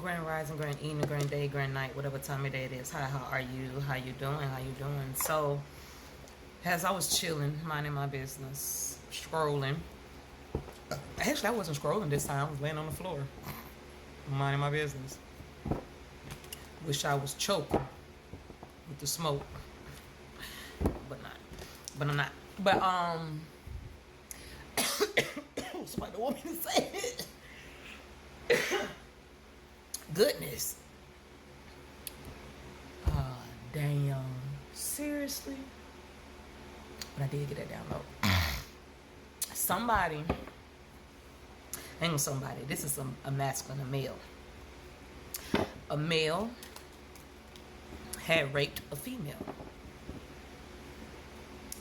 Grand Rising, Grand Evening, Grand Day, Grand Night, whatever time of day it is. Hi, how are you? How you doing? How you doing? So, as I was chilling, minding my business, scrolling. Actually, I wasn't scrolling this time. I was laying on the floor, minding my business. Wish I was choking with the smoke, but not. But I'm not. But somebody don't want me to say it. Goodness. Damn. Seriously? But I did get that download. Somebody, this is a masculine, a male. A male had raped a female.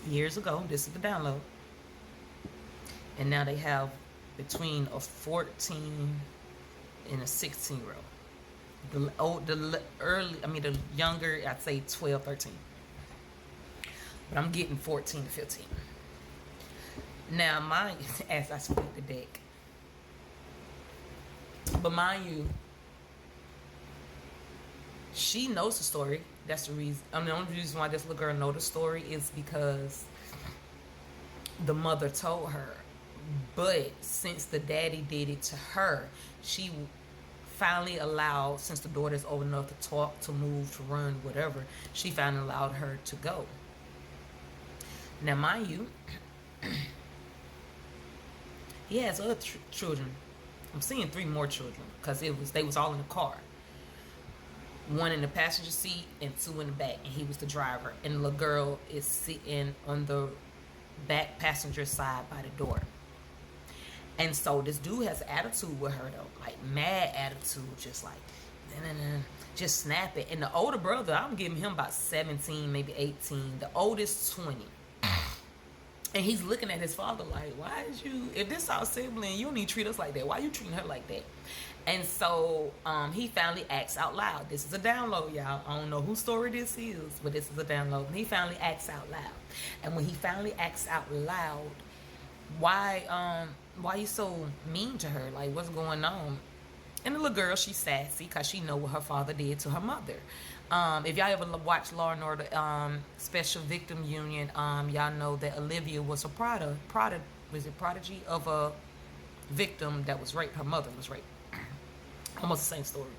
Years ago, this is the download. And now they have between a 14 and a 16-year-old. The younger, I'd say 12, 13. But I'm getting 14 to 15. Now, as I split the deck. But mind you, she knows the story. That's the reason. The only reason why this little girl knows the story is because the mother told her. But since the daddy did it to her, she finally allowed, since the daughter's old enough to talk, to move, to run, whatever, she finally allowed her to go. Now, mind you, he has other children. I'm seeing 3 more children because they was all in the car. 1 in the passenger seat and 2 in the back, and he was the driver. And the little girl is sitting on the back passenger side by the door. And so this dude has attitude with her though, like mad attitude, just like, just snap it. And the older brother, I'm giving him about 17, maybe 18. The oldest 20. And he's looking at his father like, why is you, if this our sibling, you don't need to treat us like that. Why you treating her like that? And so he finally acts out loud. This is a download, y'all. I don't know whose story this is, but this is a download. And he finally acts out loud. And when he finally acts out loud, why you so mean to her? Like, what's going on? And the little girl, she's sassy because she know what her father did to her mother. If y'all ever watch Law and Order Special Victim Union, y'all know that Olivia was a prodigy of a victim that was raped. Her mother was raped. Almost the same story.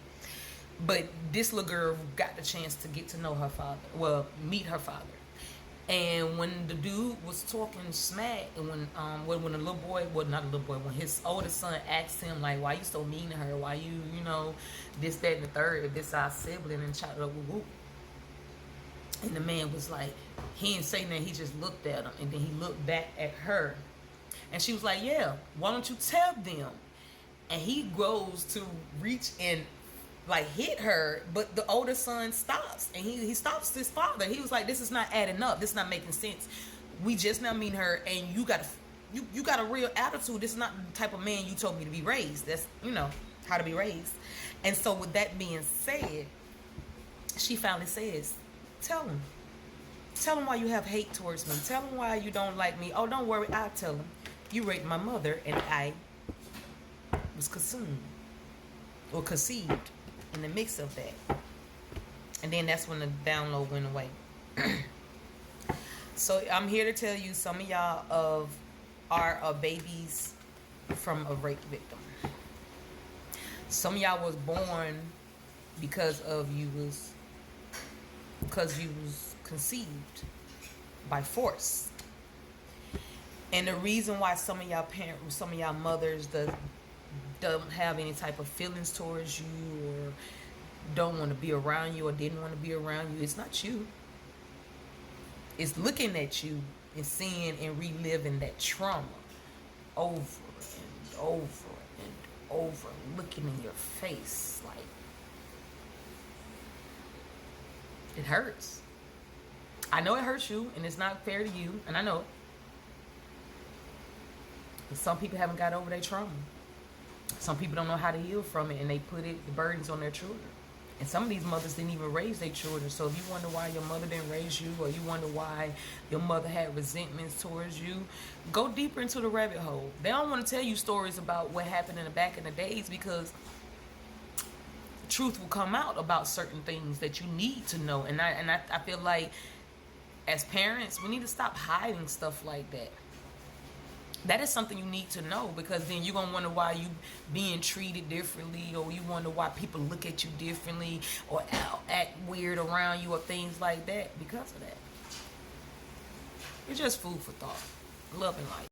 But this little girl got the chance to get to know her father. Well, meet her father. And when the dude was talking smack, and when the little boy, well, not a little boy, when his oldest son asked him, like, why you so mean to her? Why you this, that, and the third, if this our sibling, and chopped it up, whoop, whoop. And the man was like, he didn't say nothing, he just looked at him, and then he looked back at her. And she was like, yeah, why don't you tell them? And he goes to reach and like hit her, but the older son stops, and he stops his father. He was like, this is not adding up, this is not making sense. We just now meet her, and you got a real attitude. This is not the type of man you told me to be raised. That's how to be raised. And so with that being said, she finally says, tell him why you have hate towards me. Tell him why you don't like me. Oh, don't worry, I'll tell him. You raped my mother, and I was consumed or conceived in the mix of that. And then that's when the download went away. So I'm here to tell you, some of y'all are babies from a rape victim. Some of y'all was born because you was conceived by force. And the reason why some of y'all mothers don't have any type of feelings towards you, or don't want to be around you, or didn't want to be around you, it's not you. It's looking at you and seeing and reliving that trauma over and over and over, looking in your face. Like, it hurts. I know it hurts you, and it's not fair to you, and I know it. But some people haven't got over their trauma. Some people don't know how to heal from it, and they put the burdens on their children. And some of these mothers didn't even raise their children. So if you wonder why your mother didn't raise you, or you wonder why your mother had resentments towards you, go deeper into the rabbit hole. They don't want to tell you stories about what happened in the back in the days, because truth will come out about certain things that you need to know. And I feel like as parents, we need to stop hiding stuff like that. That is something you need to know, because then you're going to wonder why you being treated differently, or you wonder why people look at you differently or act weird around you or things like that because of that. It's just food for thought. Love and light.